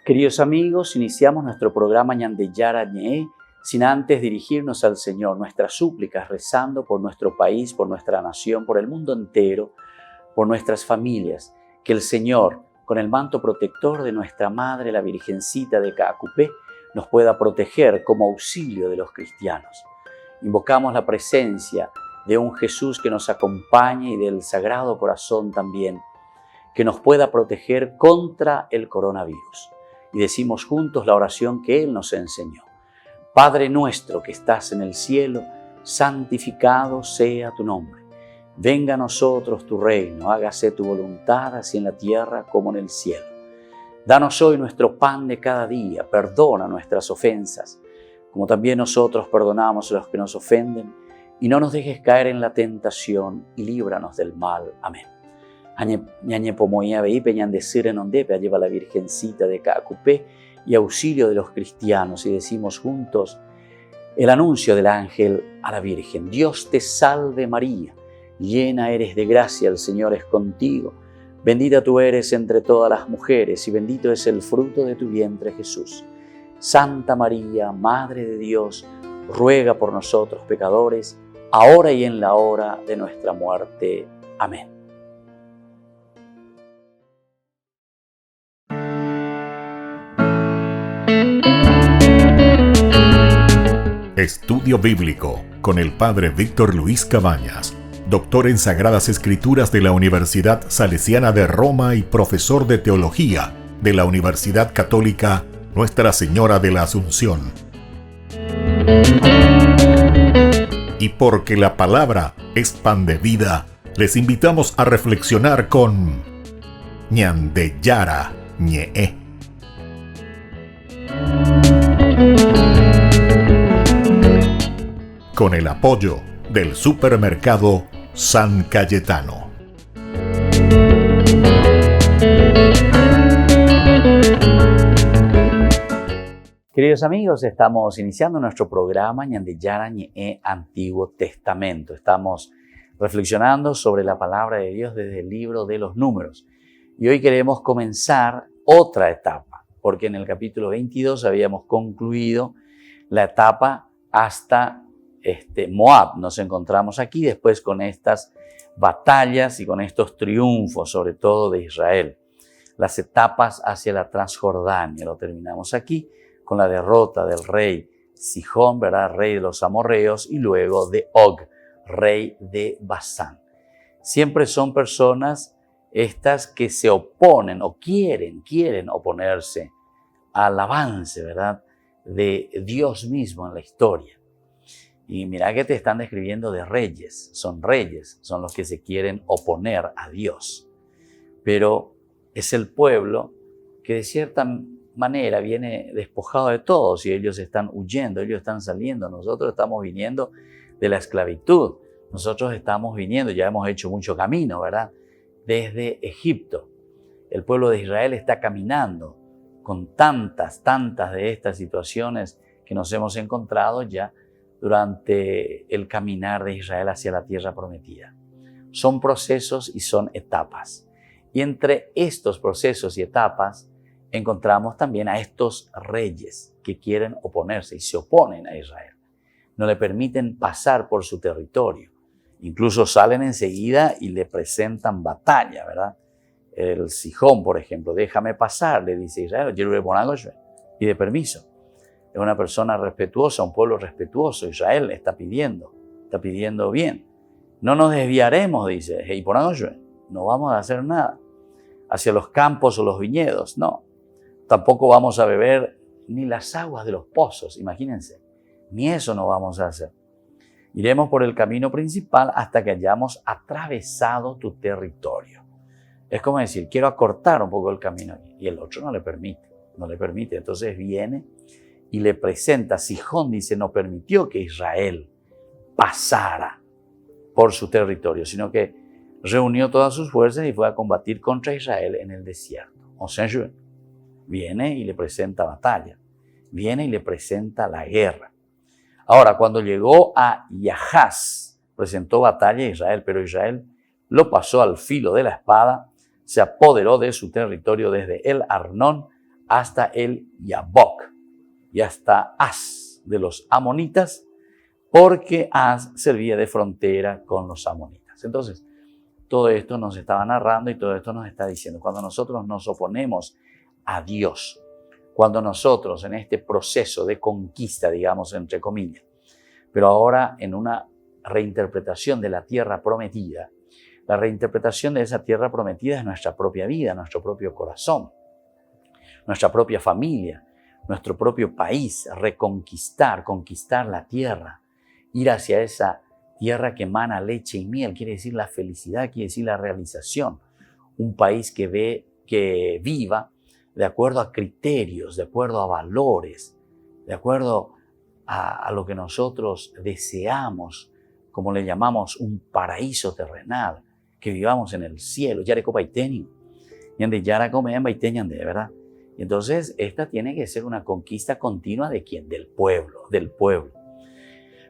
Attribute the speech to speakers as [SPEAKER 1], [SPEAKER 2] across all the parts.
[SPEAKER 1] Queridos amigos, iniciamos nuestro programa Ñandeyara Ñe sin antes dirigirnos al Señor, nuestras súplicas, rezando por nuestro país, por nuestra nación, por el mundo entero, por nuestras familias. Que el Señor, con el manto protector de nuestra Madre, la Virgencita de Caacupé, nos pueda proteger como auxilio de los cristianos. Invocamos la presencia de un Jesús que nos acompañe y del Sagrado Corazón también, que nos pueda proteger contra el coronavirus. Y decimos juntos la oración que Él nos enseñó. Padre nuestro que estás en el cielo, santificado sea tu nombre. Venga a nosotros tu reino, hágase tu voluntad, así en la tierra como en el cielo. Danos hoy nuestro pan de cada día, perdona nuestras ofensas, como también nosotros perdonamos a los que nos ofenden, y no nos dejes caer en la tentación, y líbranos del mal. Amén. Ñañe pomoía veipe ñandecir en ondepe, lleva la Virgencita de Caacupé y auxilio de los cristianos, y decimos juntos el anuncio del ángel a la Virgen. Dios te salve María, llena eres de gracia, el Señor es contigo. Bendita tú eres entre todas las mujeres y bendito es el fruto de tu vientre Jesús. Santa María, Madre de Dios, ruega por nosotros pecadores, ahora y en la hora de nuestra muerte. Amén.
[SPEAKER 2] Estudio Bíblico con el Padre Víctor Luis Cabañas, doctor en Sagradas Escrituras de la Universidad Salesiana de Roma y profesor de Teología de la Universidad Católica Nuestra Señora de la Asunción. Y porque la palabra es pan de vida, les invitamos a reflexionar con Ñandeyara Ñe. Con el apoyo del supermercado San Cayetano.
[SPEAKER 1] Queridos amigos, estamos iniciando nuestro programa Ñandeyara Ñe Antiguo Testamento. Estamos reflexionando sobre la palabra de Dios desde el libro de los Números. Y hoy queremos comenzar otra etapa, porque en el capítulo 22 habíamos concluido la etapa hasta Moab. Nos encontramos aquí después con estas batallas y con estos triunfos, sobre todo de Israel. Las etapas hacia la Transjordania, lo terminamos aquí con la derrota del rey Sihón, ¿verdad? Rey de los amorreos, y luego de Og, rey de Basán. Siempre son personas estas que se oponen o quieren oponerse al avance, ¿verdad?, de Dios mismo en la historia. Y mira que te están describiendo de reyes, son los que se quieren oponer a Dios. Pero es el pueblo que de cierta manera viene despojado de todos y ellos están huyendo, ellos están saliendo. Nosotros estamos viniendo de la esclavitud, nosotros estamos viniendo, ya hemos hecho mucho camino, ¿verdad?, desde Egipto. El pueblo de Israel está caminando con tantas de estas situaciones que nos hemos encontrado ya durante el caminar de Israel hacia la tierra prometida. Son procesos y son etapas. Y entre estos procesos y etapas encontramos también a estos reyes que quieren oponerse y se oponen a Israel. No le permiten pasar por su territorio. Incluso salen enseguida y le presentan batalla, ¿verdad? El Sihón, por ejemplo, déjame pasar, le dice Israel, pide permiso. Es una persona respetuosa, un pueblo respetuoso. Israel está pidiendo bien. No nos desviaremos, dice, no vamos a hacer nada hacia los campos o los viñedos, no. Tampoco vamos a beber ni las aguas de los pozos, imagínense, ni eso no vamos a hacer. Iremos por el camino principal hasta que hayamos atravesado tu territorio. Es como decir, quiero acortar un poco el camino, y el otro no le permite. Entonces viene y le presenta. Sihón, dice, no permitió que Israel pasara por su territorio, sino que reunió todas sus fuerzas y fue a combatir contra Israel en el desierto. O sea, viene y le presenta batalla, viene y le presenta la guerra. Ahora, cuando llegó a Yahaz, presentó batalla a Israel, pero Israel lo pasó al filo de la espada, se apoderó de su territorio desde el Arnón hasta el Yabok y hasta Az de los amonitas, porque Az servía de frontera con los amonitas. Entonces, todo esto nos estaba narrando y todo esto nos está diciendo, cuando nosotros nos oponemos a Dios, cuando nosotros en este proceso de conquista, digamos, entre comillas, pero ahora en una reinterpretación de la tierra prometida, la reinterpretación de esa tierra prometida es nuestra propia vida, nuestro propio corazón, nuestra propia familia, nuestro propio país, conquistar la tierra, ir hacia esa tierra que emana leche y miel, quiere decir la felicidad, quiere decir la realización. Un país que viva de acuerdo a criterios, de acuerdo a valores, de acuerdo a lo que nosotros deseamos, como le llamamos un paraíso terrenal, que vivamos en el cielo. Yare copaitenio, yande yara comen baiteñan de verdad. Y entonces esta tiene que ser una conquista continua de quién, del pueblo.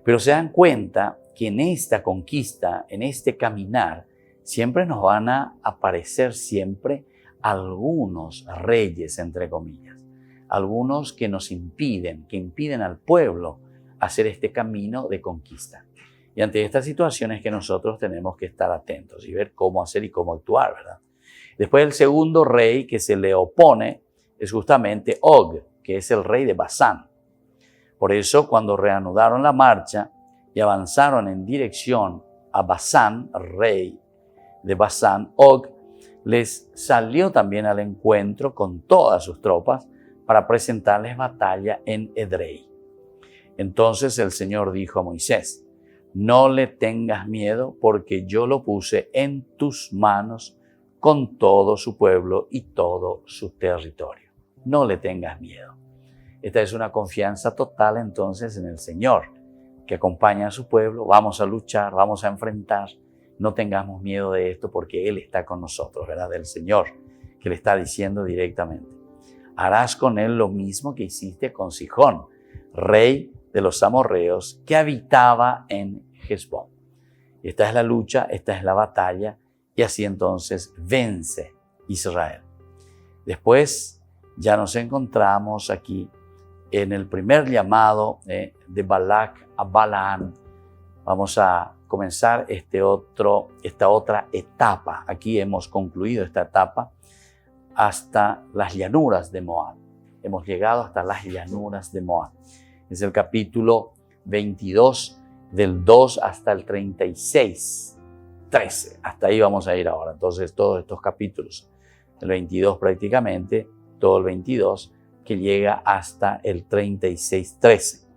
[SPEAKER 1] Pero se dan cuenta que en esta conquista, en este caminar, siempre nos van a aparecer siempre algunos reyes, entre comillas, algunos que nos impiden, al pueblo hacer este camino de conquista. Y ante estas situaciones que nosotros tenemos que estar atentos y ver cómo hacer y cómo actuar, ¿verdad? Después el segundo rey que se le opone es justamente Og, que es el rey de Basán. Por eso, cuando reanudaron la marcha y avanzaron en dirección a Basán, rey de Basán, Og les salió también al encuentro con todas sus tropas para presentarles batalla en Edrei. Entonces el Señor dijo a Moisés: no le tengas miedo, porque yo lo puse en tus manos con todo su pueblo y todo su territorio. No le tengas miedo. Esta es una confianza total entonces en el Señor, que acompaña a su pueblo. Vamos a luchar, vamos a enfrentar. No tengamos miedo de esto porque Él está con nosotros, ¿verdad? El Señor, que le está diciendo directamente: harás con él lo mismo que hiciste con Sihón, rey de los amorreos, que habitaba en Hesbón. Esta es la lucha, esta es la batalla, y así entonces vence Israel. Después ya nos encontramos aquí en el primer llamado de Balac a Balaam. Vamos a comenzar esta otra etapa. Aquí hemos concluido esta etapa hasta las llanuras de Moab. Hemos llegado hasta las llanuras de Moab. Es el capítulo 22, del 2 hasta el 36, 13. Hasta ahí vamos a ir ahora. Entonces, todos estos capítulos, el 22 prácticamente, todo el 22, que llega hasta el 36, 13,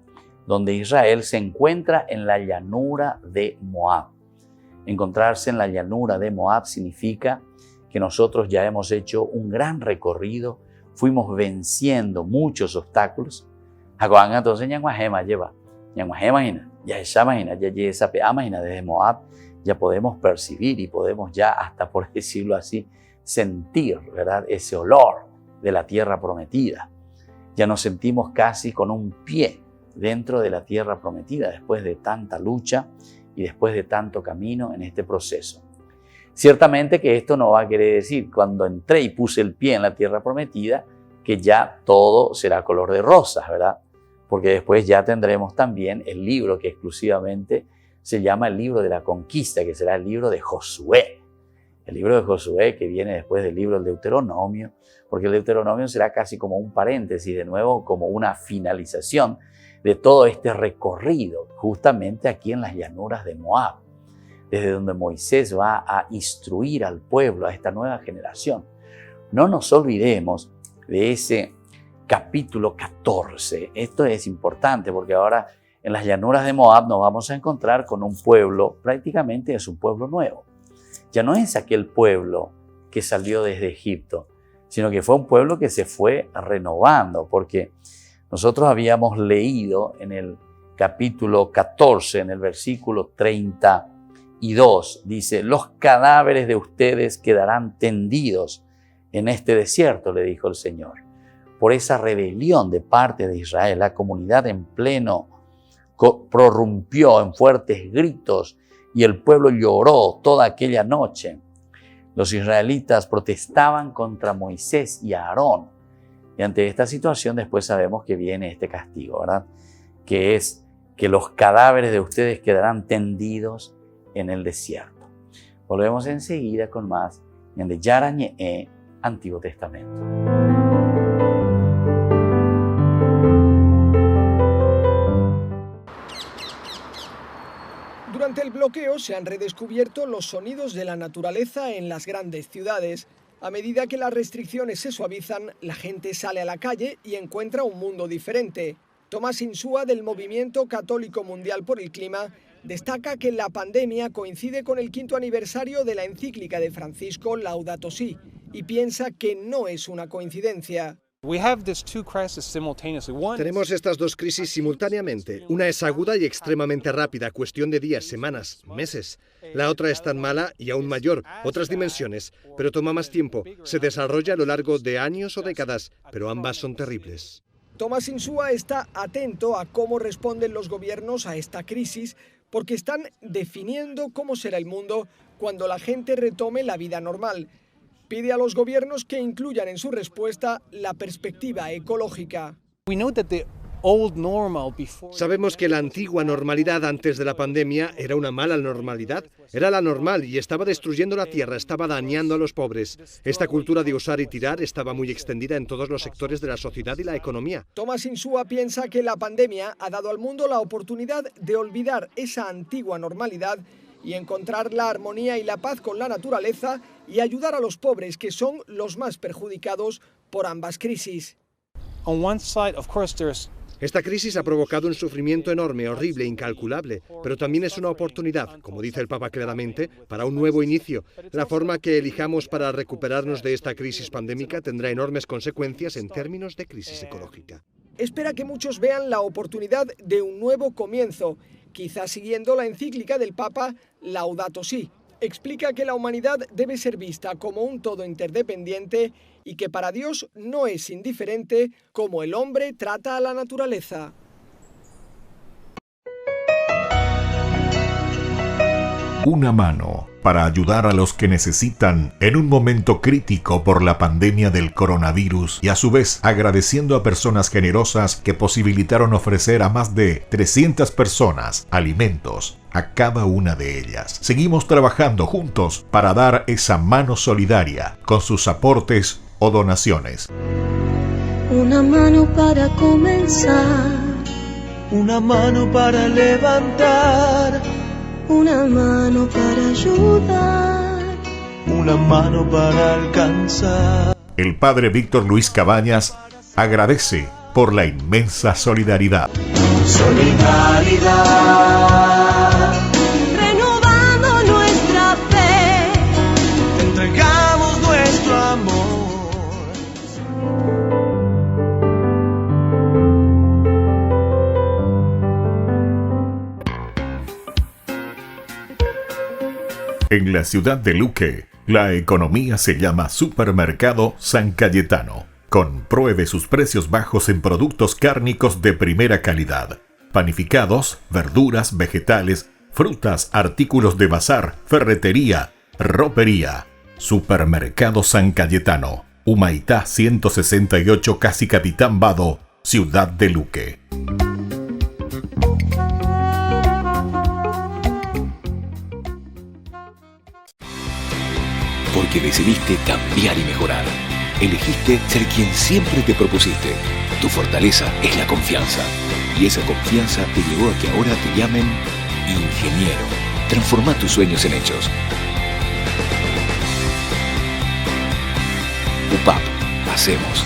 [SPEAKER 1] donde Israel se encuentra en la llanura de Moab. Encontrarse en la llanura de Moab significa que nosotros ya hemos hecho un gran recorrido, fuimos venciendo muchos obstáculos. Entonces, desde Moab ya podemos percibir y podemos ya, hasta por decirlo así, sentir, ¿verdad?, ese olor de la tierra prometida. Ya nos sentimos casi con un pie dentro de la tierra prometida después de tanta lucha y después de tanto camino en este proceso. Ciertamente que esto no va a querer decir, cuando entré y puse el pie en la tierra prometida, que ya todo será color de rosas, ¿verdad? Porque después ya tendremos también el libro que exclusivamente se llama el libro de la conquista, que será el libro de Josué. El libro de Josué, que viene después del libro del Deuteronomio, porque el Deuteronomio será casi como un paréntesis, de nuevo como una finalización de todo este recorrido, justamente aquí en las llanuras de Moab, desde donde Moisés va a instruir al pueblo, a esta nueva generación. No nos olvidemos de ese capítulo 14. Esto es importante porque ahora en las llanuras de Moab nos vamos a encontrar con un pueblo, prácticamente es un pueblo nuevo. Ya no es aquel pueblo que salió desde Egipto, sino que fue un pueblo que se fue renovando, porque nosotros habíamos leído en el capítulo 14, en el versículo 32, dice: los cadáveres de ustedes quedarán tendidos en este desierto, le dijo el Señor. Por esa rebelión de parte de Israel, la comunidad en pleno prorrumpió en fuertes gritos y el pueblo lloró toda aquella noche. Los israelitas protestaban contra Moisés y Aarón. Y ante esta situación después sabemos que viene este castigo, ¿verdad? Que es que los cadáveres de ustedes quedarán tendidos en el desierto. Volvemos enseguida con más Ñande Yara Ñe'e, Antiguo Testamento.
[SPEAKER 3] Durante el bloqueo se han redescubierto los sonidos de la naturaleza en las grandes ciudades. A medida que las restricciones se suavizan, la gente sale a la calle y encuentra un mundo diferente. Tomás Insúa, del Movimiento Católico Mundial por el Clima, destaca que la pandemia coincide con el 5º aniversario de la encíclica de Francisco Laudato Si y piensa que no es una coincidencia.
[SPEAKER 4] Tenemos estas dos crisis simultáneamente. Una es aguda y extremadamente rápida, cuestión de días, semanas, meses. La otra es tan mala y aún mayor, otras dimensiones, pero toma más tiempo. Se desarrolla a lo largo de años o décadas, pero ambas son terribles.
[SPEAKER 3] Tomás Insúa está atento a cómo responden los gobiernos a esta crisis, porque están definiendo cómo será el mundo cuando la gente retome la vida normal. Pide a los gobiernos que incluyan en su respuesta la perspectiva ecológica.
[SPEAKER 4] Sabemos que la antigua normalidad antes de la pandemia era una mala normalidad. Era la normal y estaba destruyendo la tierra, estaba dañando a los pobres. Esta cultura de usar y tirar estaba muy extendida en todos los sectores de la sociedad y la economía.
[SPEAKER 3] Tomás Insúa piensa que la pandemia ha dado al mundo la oportunidad de olvidar esa antigua normalidad y encontrar la armonía y la paz con la naturaleza y ayudar a los pobres, que son los más perjudicados por ambas crisis.
[SPEAKER 4] Esta crisis ha provocado un sufrimiento enorme, horrible, incalculable, pero también es una oportunidad, como dice el Papa claramente, para un nuevo inicio. La forma que elijamos para recuperarnos de esta crisis pandémica tendrá enormes consecuencias en términos de crisis ecológica.
[SPEAKER 3] Espera que muchos vean la oportunidad de un nuevo comienzo, quizás siguiendo la encíclica del Papa Laudato Si. Explica que la humanidad debe ser vista como un todo interdependiente y que para Dios no es indiferente cómo el hombre trata a la naturaleza.
[SPEAKER 2] Una mano para ayudar a los que necesitan en un momento crítico por la pandemia del coronavirus y a su vez agradeciendo a personas generosas que posibilitaron ofrecer a más de 300 personas alimentos a cada una de ellas. Seguimos trabajando juntos para dar esa mano solidaria con sus aportes o donaciones.
[SPEAKER 5] Una mano para comenzar,
[SPEAKER 6] una mano para levantar,
[SPEAKER 5] una mano para ayudar,
[SPEAKER 6] una mano para alcanzar.
[SPEAKER 2] El padre Víctor Luis Cabañas agradece por la inmensa solidaridad.
[SPEAKER 6] Solidaridad,
[SPEAKER 5] renovando nuestra fe,
[SPEAKER 6] te entregamos nuestro amor.
[SPEAKER 2] En la ciudad de Luque, la economía se llama Supermercado San Cayetano. Compruebe sus precios bajos en productos cárnicos de primera calidad. Panificados, verduras, vegetales, frutas, artículos de bazar, ferretería, ropería. Supermercado San Cayetano, Humaitá 168, Casi Capitán Vado, Ciudad de Luque.
[SPEAKER 7] Porque decidiste cambiar y mejorar. Elegiste ser quien siempre te propusiste. Tu fortaleza es la confianza. Y esa confianza te llevó a que ahora te llamen ingeniero. Transforma tus sueños en hechos. UPAP. Hacemos.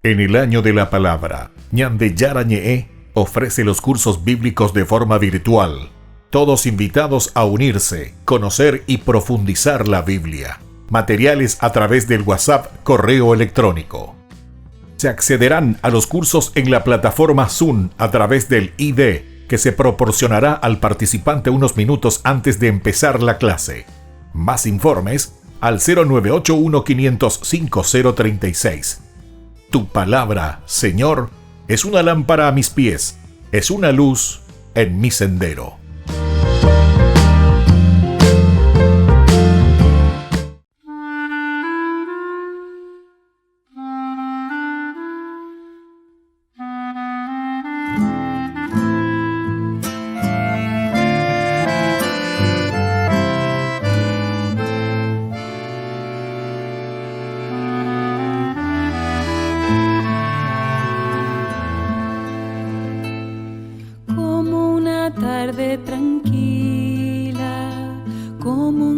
[SPEAKER 2] En el año de la palabra, Ñande Yara Ñe'e ofrece los cursos bíblicos de forma virtual. Todos invitados a unirse, conocer y profundizar la Biblia. Materiales a través del WhatsApp, correo electrónico. Se accederán a los cursos en la plataforma Zoom a través del ID, que se proporcionará al participante unos minutos antes de empezar la clase. Más informes al 0981-500-5036. Tu palabra, Señor, es una lámpara a mis pies, es una luz en mi sendero.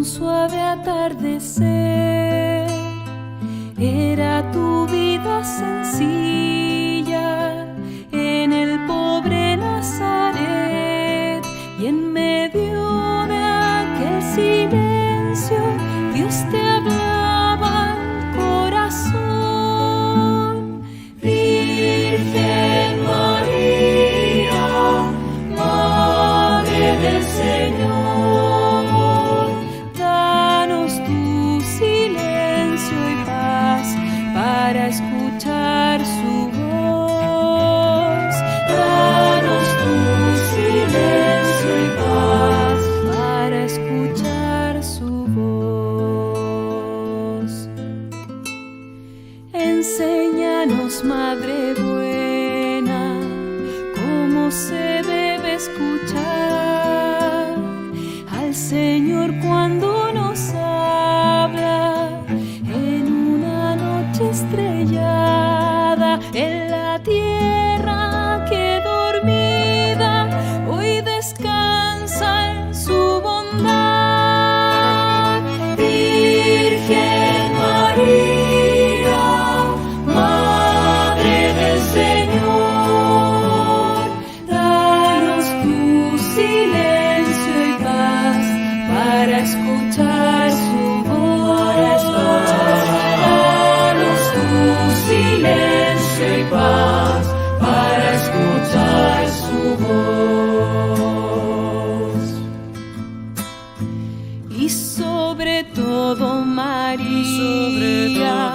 [SPEAKER 8] suave atardecer. Era tu vida sencilla en el pobre Nazaret, y en medio de aquel silencio Dios te hablaba al corazón. Virgen María, Madre del Señor, danos tu silencio y paz para escuchar su voz. Danos tu silencio y paz para escuchar su voz. Enséñanos, Madre buena, cómo se debe escuchar al Señor cuando nos habla en una noche estrellada, en la tierra que dormida hoy descansa en su bondad. Virgen María, Madre del Señor, danos tu silencio y paz para escuchar su voz. Danos tu silencio y paz para escuchar su voz. Y sobre todo María,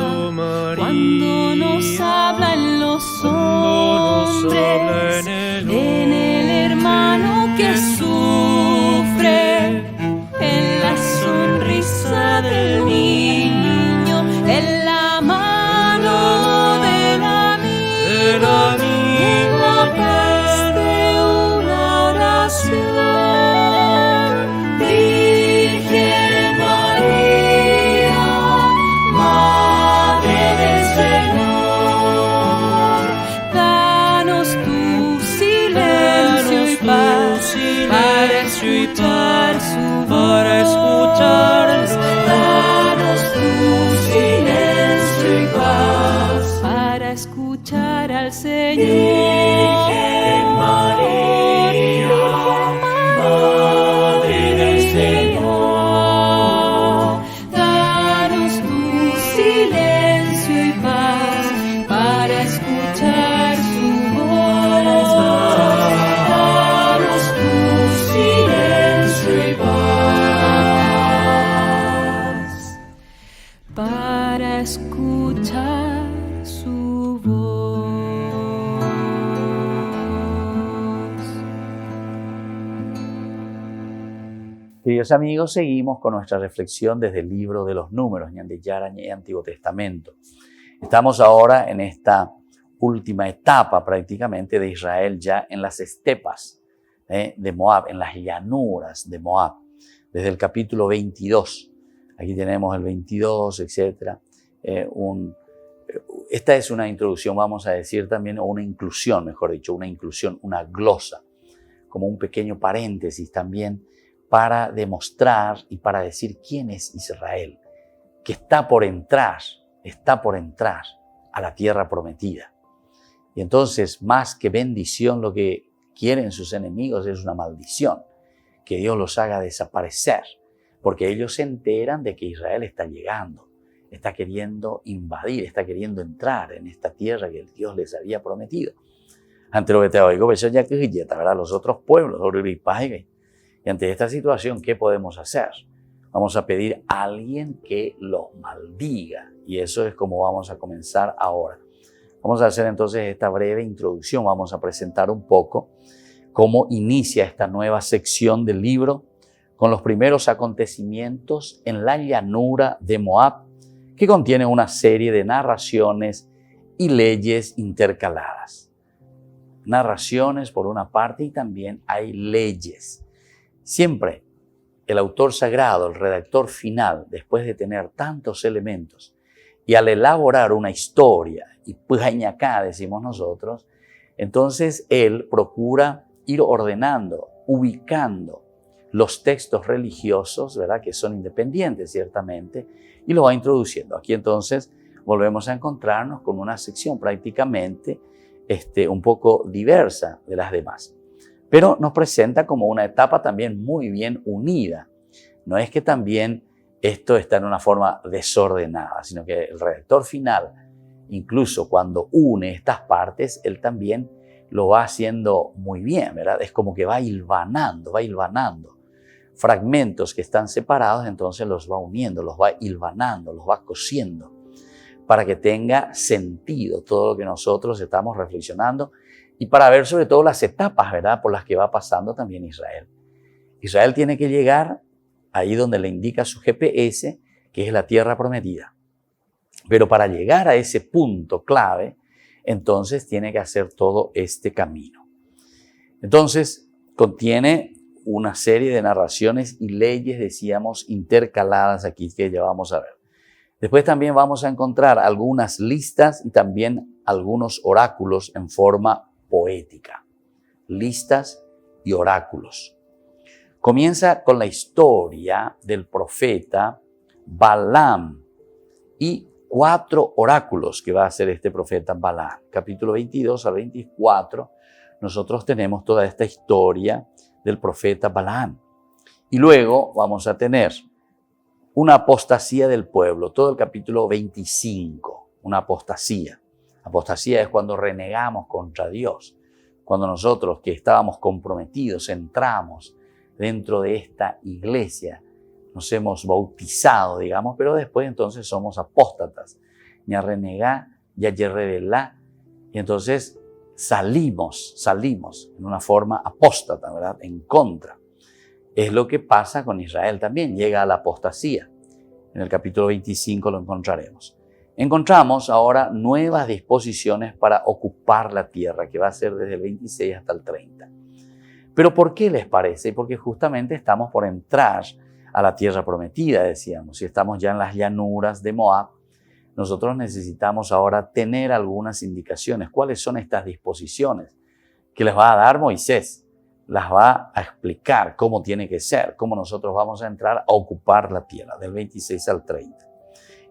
[SPEAKER 8] cuando nos hablan los hombres, en el hermano que sufre, en la sonrisa del niño, en la mano del amigo, en la paz de una oración. Virgen María, Madre del Señor, danos tu silencio y paz para escuchar su voz. Danos tu silencio y paz para escuchar al Señor. Virgen María, Madre del Señor, danos tu silencio y paz para escuchar su voz. Danos tu silencio y paz para escuchar su voz.
[SPEAKER 1] Queridos amigos, seguimos con nuestra reflexión desde el libro de los números, Ñandeyara y Antiguo Testamento. Estamos ahora en esta última etapa prácticamente de Israel, ya en las estepas de Moab, en las llanuras de Moab, desde el capítulo 22. Aquí tenemos el 22, etc. Esta es una introducción, vamos a decir también, o una inclusión, mejor dicho, una inclusión, una glosa, como un pequeño paréntesis también para demostrar y para decir quién es Israel, que está por entrar a la tierra prometida. Y entonces, más que bendición, lo que quieren sus enemigos es una maldición, que Dios los haga desaparecer, porque ellos se enteran de que Israel está llegando, está queriendo invadir, está queriendo entrar en esta tierra que Dios les había prometido. Ante lo que te oigo, ¿verdad? Los otros pueblos, y ante esta situación, ¿qué podemos hacer? Vamos a pedir a alguien que los maldiga, y eso es como vamos a comenzar ahora. Vamos a hacer entonces esta breve introducción, vamos a presentar un poco cómo inicia esta nueva sección del libro con los primeros acontecimientos en la llanura de Moab, que contiene una serie de narraciones y leyes intercaladas. Narraciones por una parte y también hay leyes. Siempre el autor sagrado, el redactor final, después de tener tantos elementos y al elaborar una historia, y pujañacá decimos nosotros, entonces él procura ir ordenando, ubicando los textos religiosos, ¿verdad?, que son independientes ciertamente, y los va introduciendo. Aquí entonces volvemos a encontrarnos con una sección prácticamente un poco diversa de las demás. Pero nos presenta como una etapa también muy bien unida. No es que también esto está en una forma desordenada, sino que el redactor final, incluso cuando une estas partes, él también lo va haciendo muy bien, ¿verdad? Es como que va hilvanando fragmentos que están separados, entonces los va uniendo, los va hilvanando, los va cosiendo, para que tenga sentido todo lo que nosotros estamos reflexionando y para ver sobre todo las etapas, ¿verdad?, por las que va pasando también Israel. Israel tiene que llegar ahí donde le indica su GPS, que es la tierra prometida. Pero para llegar a ese punto clave, entonces tiene que hacer todo este camino. Entonces, contiene una serie de narraciones y leyes, decíamos, intercaladas aquí, que ya vamos a ver. Después también vamos a encontrar algunas listas y también algunos oráculos en forma poética. Listas y oráculos. Comienza con la historia del profeta Balaam y 4 oráculos que va a hacer este profeta Balaam. Capítulo 22 al 24, nosotros tenemos toda esta historia del profeta Balaam. Y luego vamos a tener una apostasía del pueblo, todo el capítulo 25, una apostasía. Apostasía es cuando renegamos contra Dios, cuando nosotros que estábamos comprometidos entramos dentro de esta iglesia, nos hemos bautizado, digamos, pero después entonces somos apóstatas. Ya renegá, ya revelá, y entonces salimos en una forma apóstata, ¿verdad?, en contra. Es lo que pasa con Israel también, llega a la apostasía. En el capítulo 25 lo encontraremos. Encontramos ahora nuevas disposiciones para ocupar la tierra, que va a ser desde el 26 hasta el 30. ¿Pero por qué les parece? Porque justamente estamos por entrar a la tierra prometida, decíamos. Si estamos ya en las llanuras de Moab, nosotros necesitamos ahora tener algunas indicaciones. ¿Cuáles son estas disposiciones que les va a dar Moisés? Las va a explicar cómo tiene que ser, cómo nosotros vamos a entrar a ocupar la tierra, del 26 al 30.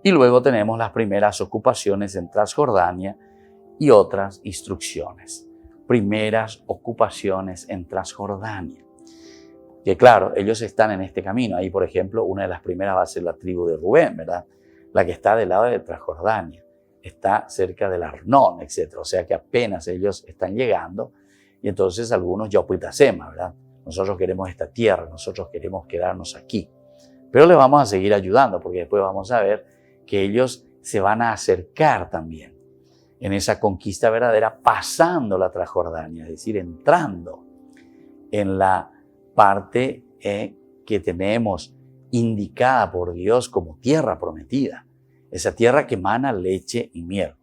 [SPEAKER 1] Y luego tenemos las primeras ocupaciones en Transjordania y otras instrucciones. Primeras ocupaciones en Transjordania. Que claro, ellos están en este camino. Ahí, por ejemplo, una de las primeras va a ser la tribu de Rubén, ¿verdad? La que está del lado de Transjordania. Está cerca del Arnón, etc. O sea que apenas ellos están llegando. Y entonces algunos Yopuitasema, ¿verdad? Nosotros queremos esta tierra, nosotros queremos quedarnos aquí. Pero les vamos a seguir ayudando porque después vamos a ver que ellos se van a acercar también en esa conquista verdadera, pasando la Transjordania, es decir, entrando en la parte que tenemos indicada por Dios como tierra prometida, esa tierra que emana leche y miel.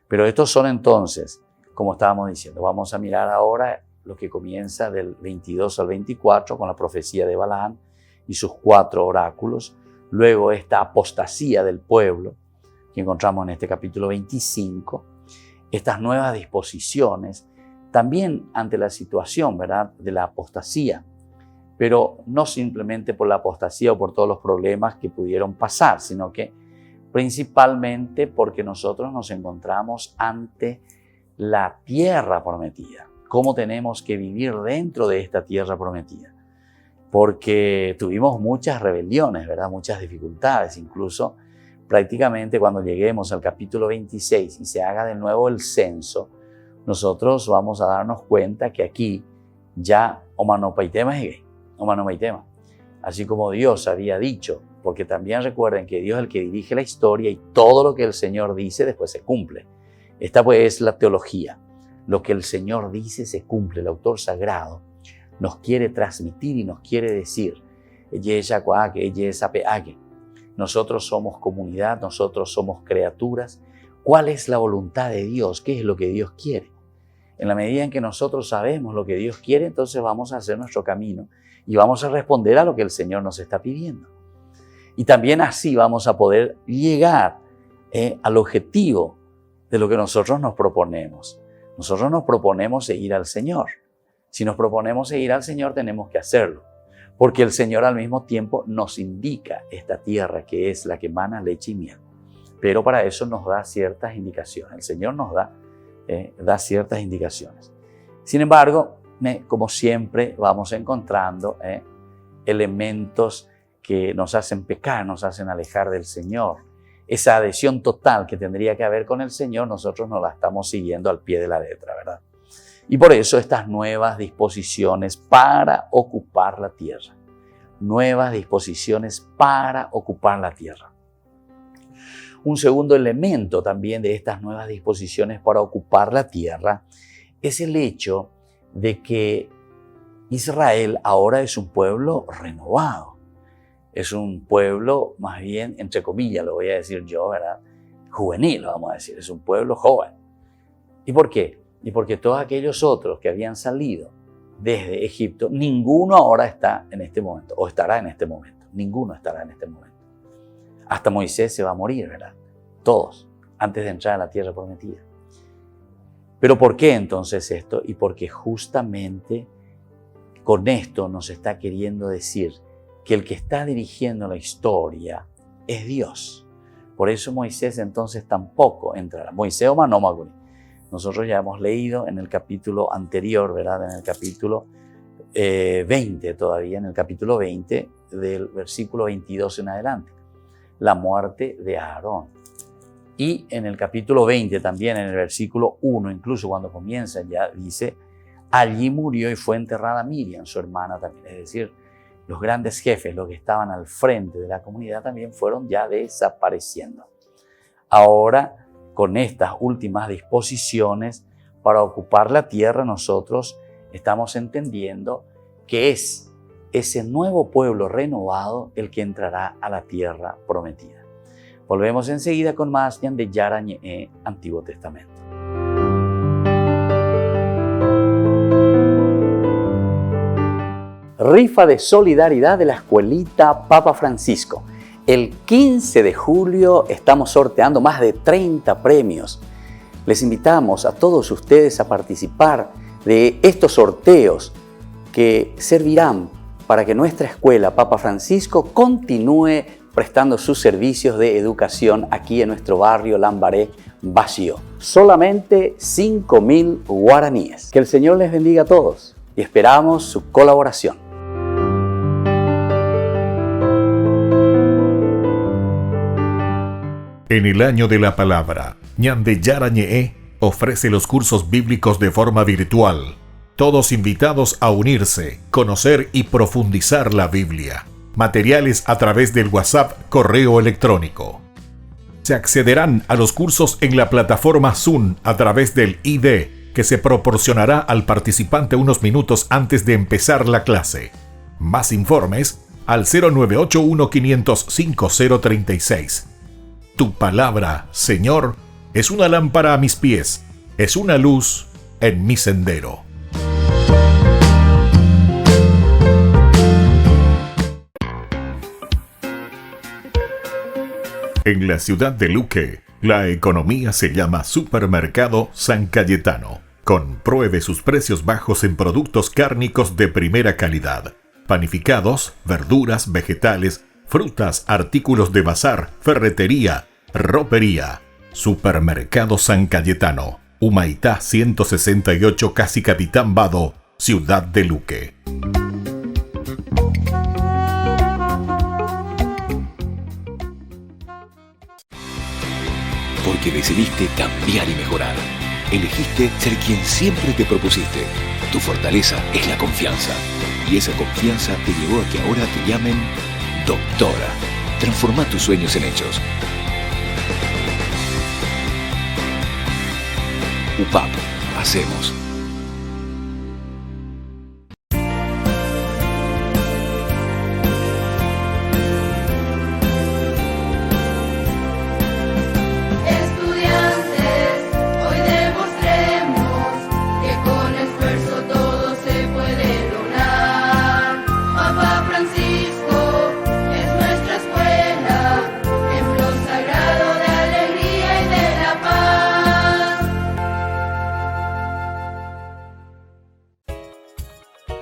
[SPEAKER 1] Pero estos son entonces, como estábamos diciendo, vamos a mirar ahora lo que comienza del 22 al 24 con la profecía de Balaam y sus 4 oráculos. Luego esta apostasía del pueblo que encontramos en este capítulo 25. Estas nuevas disposiciones también ante la situación, ¿verdad?, de la apostasía. Pero no simplemente por la apostasía o por todos los problemas que pudieron pasar, sino que principalmente porque nosotros nos encontramos ante la tierra prometida. ¿Cómo tenemos que vivir dentro de esta tierra prometida? Porque tuvimos muchas rebeliones, ¿verdad? Muchas dificultades, incluso prácticamente cuando lleguemos al capítulo 26 y se haga de nuevo el censo, nosotros vamos a darnos cuenta que aquí ya Omanopaitema es gay, Omanopaitema. Así como Dios había dicho, porque también recuerden que Dios es el que dirige la historia y todo lo que el Señor dice después se cumple. Esta pues es la teología. Lo que el Señor dice se cumple. El autor sagrado nos quiere transmitir y nos quiere decir, nosotros somos comunidad, nosotros somos criaturas. ¿Cuál es la voluntad de Dios? ¿Qué es lo que Dios quiere? En la medida en que nosotros sabemos lo que Dios quiere, entonces vamos a hacer nuestro camino y vamos a responder a lo que el Señor nos está pidiendo. Y también así vamos a poder llegar al objetivo de lo que nosotros nos proponemos. Nosotros nos proponemos seguir al Señor. Si nos proponemos seguir al Señor, tenemos que hacerlo. porque el Señor al mismo tiempo nos indica esta tierra que es la que emana leche y miel. Pero para eso nos da ciertas indicaciones. El Señor nos da ciertas indicaciones. Sin embargo, como siempre, vamos encontrando elementos que nos hacen pecar, nos hacen alejar del Señor. Esa adhesión total que tendría que haber con el Señor, nosotros no la estamos siguiendo al pie de la letra, ¿verdad? Y por eso estas nuevas disposiciones para ocupar la tierra. Nuevas disposiciones para ocupar la tierra. Un segundo elemento también de estas nuevas disposiciones para ocupar la tierra es el hecho de que Israel ahora es un pueblo renovado. Es un pueblo, más bien, entre comillas, lo voy a decir yo, ¿verdad? Juvenil, vamos a decir. Es un pueblo joven. ¿Y por qué? Y porque todos aquellos otros que habían salido desde Egipto, ninguno ahora está en este momento, o estará en este momento. Ninguno estará en este momento. Hasta Moisés se va a morir, ¿verdad? Todos, antes de entrar a la tierra prometida. ¿Pero por qué entonces esto? Y porque justamente con esto nos está queriendo decir que el que está dirigiendo la historia es Dios. Por eso Moisés entonces tampoco entrará. Moisés o Manomaguni. Nosotros ya hemos leído en el capítulo anterior, ¿verdad? En el capítulo 20 todavía, en el capítulo 20 del versículo 22 en adelante, la muerte de Aarón. Y en el capítulo 20 también, en el versículo 1, incluso cuando comienza ya dice, allí murió y fue enterrada Miriam, su hermana también. Es decir, los grandes jefes, los que estaban al frente de la comunidad también fueron ya desapareciendo. Ahora, con estas últimas disposiciones para ocupar la tierra, nosotros estamos entendiendo que es ese nuevo pueblo renovado el que entrará a la tierra prometida. Volvemos enseguida con más de Yara Ñe'e, Antiguo Testamento. Rifa de solidaridad de la Escuelita Papa Francisco. El 15 de julio estamos sorteando más de 30 premios. Les invitamos a todos ustedes a participar de estos sorteos que servirán para que nuestra escuela Papa Francisco continúe prestando sus servicios de educación aquí en nuestro barrio Lambaré Vacío. Solamente 5.000 guaraníes. Que el Señor les bendiga a todos y esperamos su colaboración.
[SPEAKER 2] En el año de la palabra, Ñande Yara Ñe'e ofrece los cursos bíblicos de forma virtual. Todos invitados a unirse, conocer y profundizar la Biblia. Materiales a través del WhatsApp, correo electrónico. Se accederán a los cursos en la plataforma Zoom a través del ID que se proporcionará al participante unos minutos antes de empezar la clase. Más informes al 0981-500-5036. Tu palabra, Señor, es una lámpara a mis pies, es una luz en mi sendero. En la ciudad de Luque, la economía se llama Supermercado San Cayetano. Compruebe sus precios bajos en productos cárnicos de primera calidad. Panificados, verduras, vegetales, frutas, artículos de bazar, ferretería, ropería. Supermercado San Cayetano, Humaitá 168, Casi Capitán Vado, Ciudad de Luque.
[SPEAKER 7] Porque decidiste cambiar y mejorar. Elegiste ser quien siempre te propusiste. Tu fortaleza es la confianza. Y esa confianza te llevó a que ahora te llamen doctora. Transforma tus sueños en hechos. UPAP. Hacemos.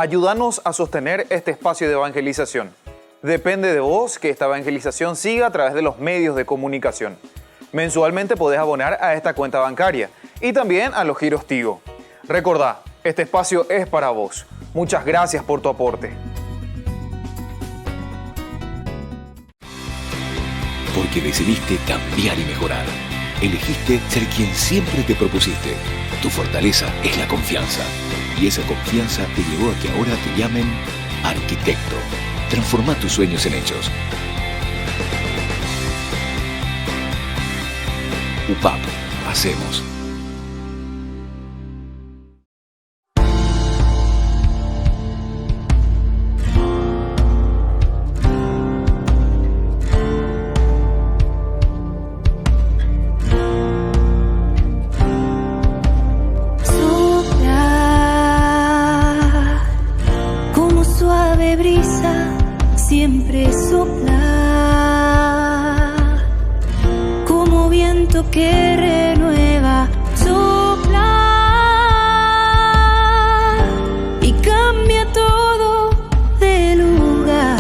[SPEAKER 9] Ayúdanos a sostener este espacio de evangelización. Depende de vos que esta evangelización siga a través de los medios de comunicación. Mensualmente podés abonar a esta cuenta bancaria y también a los giros Tigo. Recordá, este espacio es para vos. Muchas gracias por tu aporte.
[SPEAKER 7] Porque decidiste cambiar y mejorar. Elegiste ser quien siempre te propusiste. Tu fortaleza es la confianza. Y esa confianza te llevó a que ahora te llamen arquitecto. Transforma tus sueños en hechos. UPAP. Hacemos.
[SPEAKER 5] Siempre sopla como viento que renueva, sopla y cambia todo de lugar.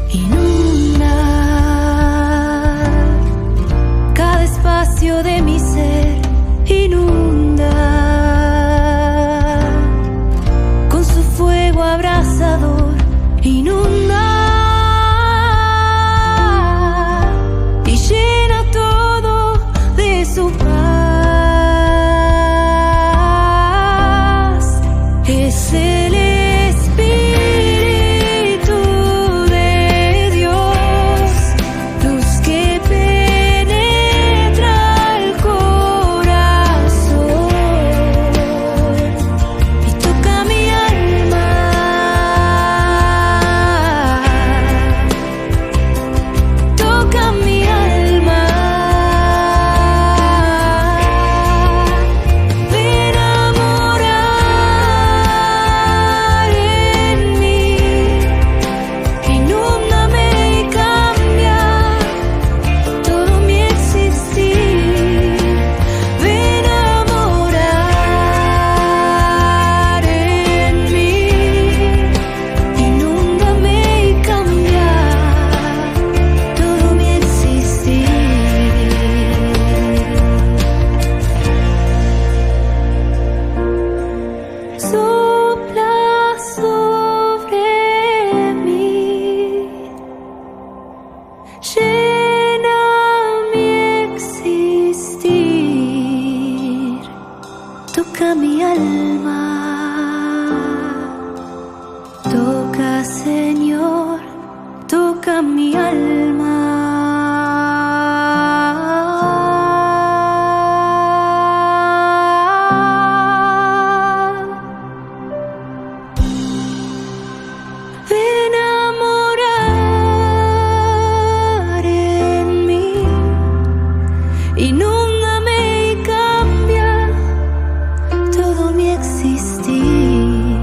[SPEAKER 5] Inunda cada espacio de mi ser, inunda abrazador, inunda y llena todo de su paz. Es el Espíritu de Dios, luz que penetra el corazón y toca mi alma. Toca mi alma, toca Señor, toca mi alma. Ven a morar en mí, inúndame y cambia todo mi existir.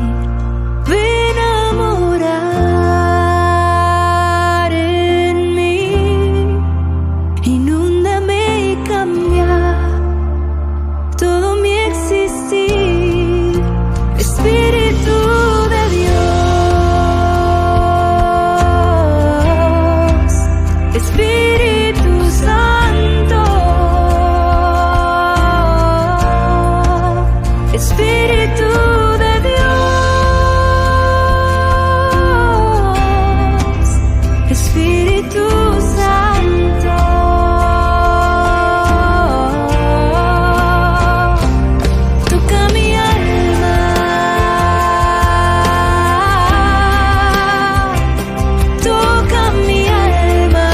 [SPEAKER 5] Ven a morar en mí, inúndame y cambia todo mi existir. Espíritu de Dios, Espíritu Santo, Espíritu de Dios, Espíritu Santo, toca mi alma, toca mi alma,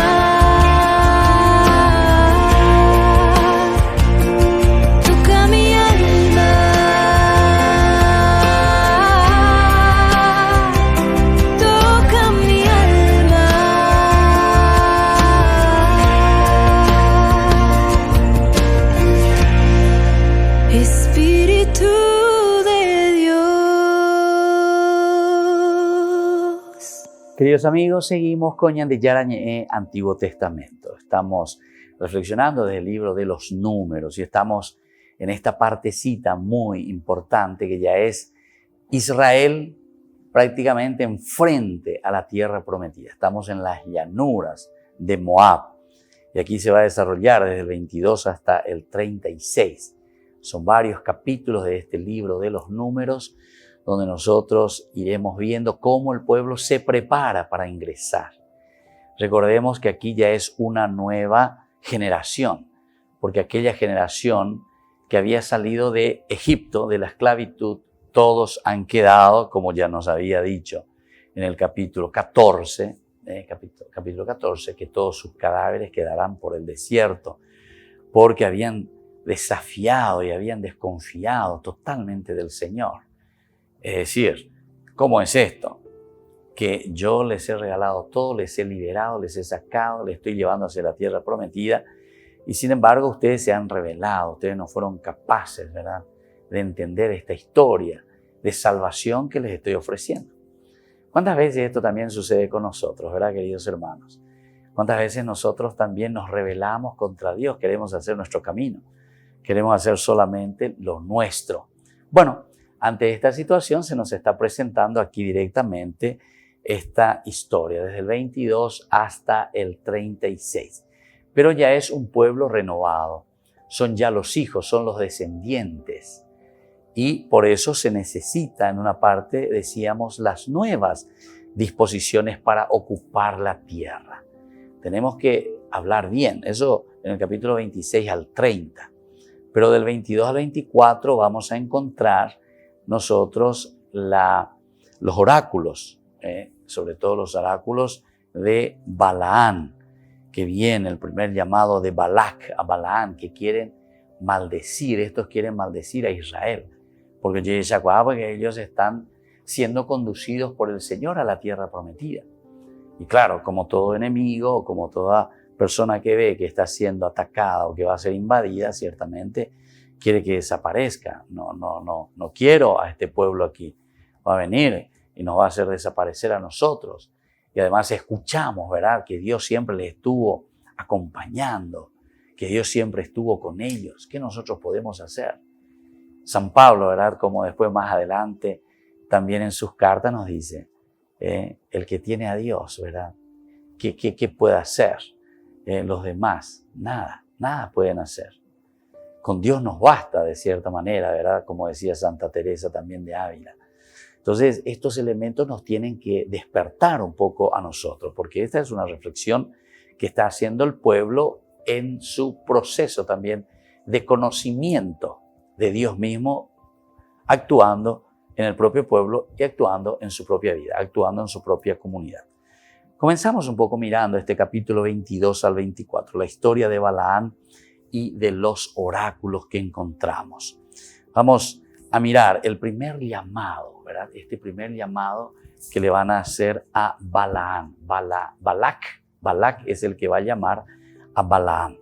[SPEAKER 5] toca mi alma. Toca mi alma, Espíritu de Dios.
[SPEAKER 1] Queridos amigos, seguimos con Ñandiyarañe Antiguo Testamento. Estamos reflexionando desde el libro de los números y estamos en esta partecita muy importante que ya es Israel prácticamente enfrente a la tierra prometida. Estamos en las llanuras de Moab y aquí se va a desarrollar desde el 22 hasta el 36. Son varios capítulos de este libro de los números donde nosotros iremos viendo cómo el pueblo se prepara para ingresar. Recordemos que aquí ya es una nueva generación, porque aquella generación que había salido de Egipto, de la esclavitud, todos han quedado, como ya nos había dicho en el capítulo 14, que todos sus cadáveres quedarán por el desierto, porque habían desafiado y habían desconfiado totalmente del Señor. Es decir, ¿cómo es esto? Que yo les he regalado todo, les he liberado, les he sacado, les estoy llevando hacia la tierra prometida, y sin embargo ustedes se han rebelado, ustedes no fueron capaces, ¿verdad?, de entender esta historia de salvación que les estoy ofreciendo. ¿Cuántas veces esto también sucede con nosotros, verdad, queridos hermanos? ¿Cuántas veces nosotros también nos rebelamos contra Dios? Queremos hacer nuestro camino, queremos hacer solamente lo nuestro. Bueno, ante esta situación se nos está presentando aquí directamente esta historia, desde el 22 hasta el 36. Pero ya es un pueblo renovado, son ya los hijos, son los descendientes. Y por eso se necesita, en una parte, decíamos, las nuevas disposiciones para ocupar la tierra. Tenemos que hablar bien, eso en el capítulo 26 al 30. Pero del 22 al 24 vamos a encontrar nosotros los oráculos, sobre todo los oráculos de Balaán, que viene el primer llamado de Balac a Balaán, que quieren maldecir, estos quieren maldecir a Israel, porque ellos están siendo conducidos por el Señor a la tierra prometida. Y claro, como todo enemigo, o como toda persona que ve que está siendo atacada o que va a ser invadida, ciertamente quiere que desaparezca. No quiero a este pueblo aquí. Va a venir y nos va a hacer desaparecer a nosotros. Y además escuchamos, ¿verdad?, que Dios siempre les estuvo acompañando, que Dios siempre estuvo con ellos. ¿Qué nosotros podemos hacer? San Pablo, ¿verdad?, como después más adelante también en sus cartas nos dice, el que tiene a Dios, ¿verdad?, ¿qué puede hacer? Los demás, nada pueden hacer. Con Dios nos basta de cierta manera, ¿verdad?, como decía Santa Teresa también de Ávila. Entonces, estos elementos nos tienen que despertar un poco a nosotros, porque esta es una reflexión que está haciendo el pueblo en su proceso también de conocimiento de Dios mismo, actuando en el propio pueblo y actuando en su propia vida, actuando en su propia comunidad. Comenzamos un poco mirando este capítulo 22 al 24, la historia de Balaán y de los oráculos que encontramos. Vamos a mirar el primer llamado, ¿verdad? Este primer llamado que le van a hacer a Balaán. Balac es el que va a llamar a Balaán.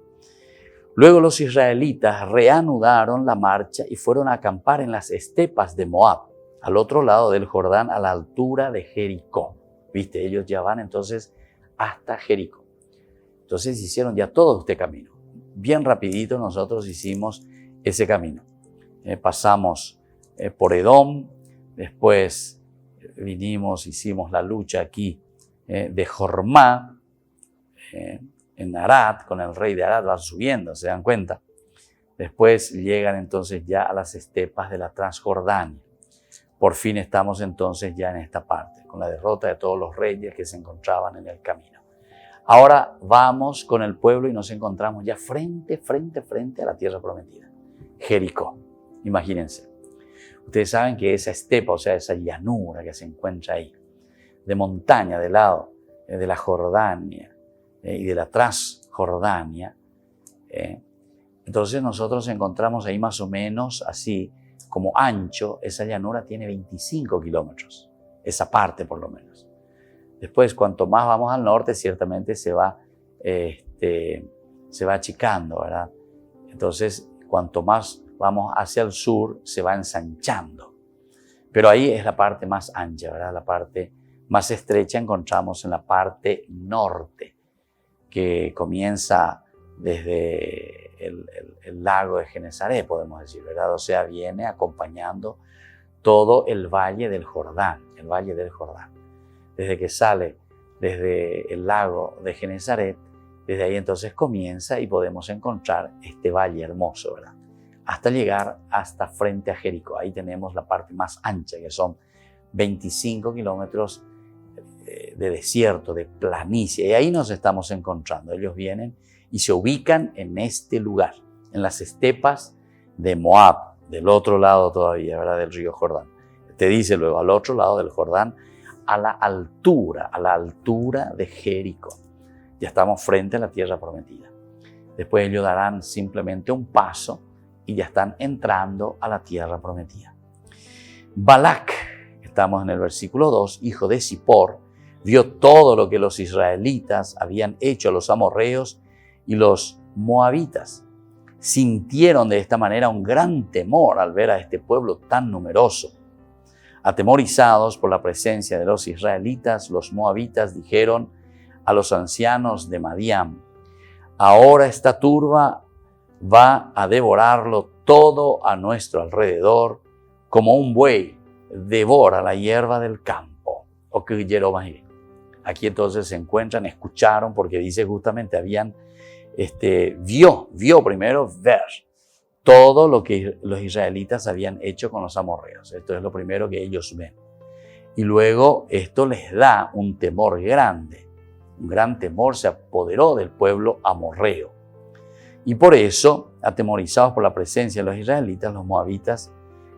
[SPEAKER 1] Luego los israelitas reanudaron la marcha y fueron a acampar en las estepas de Moab, al otro lado del Jordán, a la altura de Jericó. ¿Viste? Ellos ya van entonces hasta Jericó. Entonces hicieron ya todo este camino. Bien rapidito nosotros hicimos ese camino. Pasamos por Edom, después vinimos, hicimos la lucha aquí de Jormá, en Arad, con el rey de Arad, van subiendo, ¿se dan cuenta? Después llegan entonces ya a las estepas de la Transjordania. Por fin estamos entonces ya en esta parte, con la derrota de todos los reyes que se encontraban en el camino. Ahora vamos con el pueblo y nos encontramos ya frente a la tierra prometida, Jericó. Imagínense. Ustedes saben que esa estepa, o sea, esa llanura que se encuentra ahí, de montaña del lado de la Jordania y de la Transjordania, entonces nosotros encontramos ahí más o menos así, como ancho, esa llanura tiene 25 kilómetros, esa parte por lo menos. Después, cuanto más vamos al norte, ciertamente se va achicando, ¿verdad? Entonces, cuanto más vamos hacia el sur, se va ensanchando. Pero ahí es la parte más ancha, ¿verdad? La parte más estrecha encontramos en la parte norte, que comienza desde el lago de Genesaret, podemos decir, ¿verdad? O sea, viene acompañando todo el valle del Jordán, Desde que sale desde el lago de Genesaret, desde ahí entonces comienza y podemos encontrar este valle hermoso, ¿verdad? Hasta llegar hasta frente a Jericó. Ahí tenemos la parte más ancha, que son 25 kilómetros de desierto, de planicie. Y ahí nos estamos encontrando. Ellos vienen y se ubican en este lugar, en las estepas de Moab, del otro lado todavía, ¿verdad? Del río Jordán. Te dice luego, al otro lado del Jordán, a la altura de Jericó. Ya estamos frente a la tierra prometida. Después ellos darán simplemente un paso y ya están entrando a la tierra prometida. Balac, estamos en el versículo 2, hijo de Zippor, vio todo lo que los israelitas habían hecho a los amorreos y los moabitas. Sintieron de esta manera un gran temor al ver a este pueblo tan numeroso. Atemorizados por la presencia de los israelitas, los moabitas dijeron a los ancianos de Madián: ahora esta turba va a devorarlo todo a nuestro alrededor, como un buey devora la hierba del campo. O que aquí entonces se encuentran, escucharon, porque dice justamente habían, vio primero ver todo lo que los israelitas habían hecho con los amorreos. Esto es lo primero que ellos ven. Y luego esto les da un temor grande. Un gran temor se apoderó del pueblo amorreo. Y por eso, atemorizados por la presencia de los israelitas, los moabitas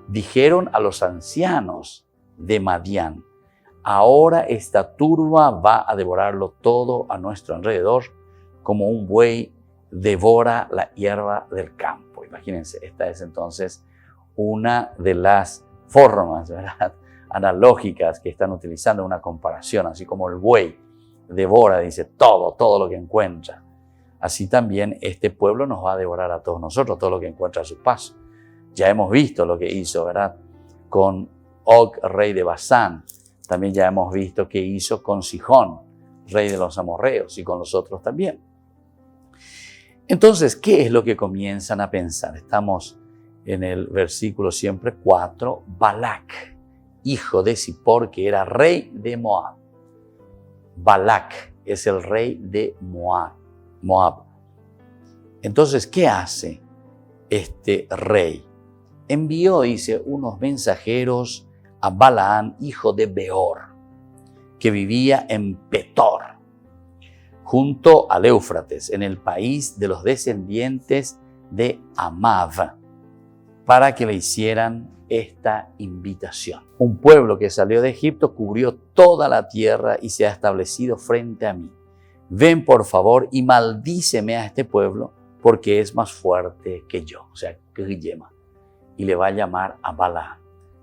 [SPEAKER 1] dijeron a los ancianos de Madián: ahora esta turba va a devorarlo todo a nuestro alrededor, como un buey devora la hierba del campo. Imagínense, esta es entonces una de las formas, ¿verdad?, analógicas que están utilizando, una comparación, así como el buey devora, dice, todo lo que encuentra. Así también este pueblo nos va a devorar a todos nosotros, todo lo que encuentra a su paso. Ya hemos visto lo que hizo, ¿verdad?, con Og, rey de Basán. También ya hemos visto qué hizo con Sihón, rey de los amorreos, y con los otros también. Entonces, ¿qué es lo que comienzan a pensar? Estamos en el versículo siempre 4, Balac, hijo de Zippor, que era rey de Moab. Balac es el rey de Moab. Entonces, ¿qué hace este rey? Envió, dice, unos mensajeros a Balaán, hijo de Beor, que vivía en Petor, junto al Éufrates, en el país de los descendientes de Amav, para que le hicieran esta invitación. Un pueblo que salió de Egipto cubrió toda la tierra y se ha establecido frente a mí. Ven por favor y maldíceme a este pueblo, porque es más fuerte que yo. O sea, Guillema. Y le va a llamar a Balaam.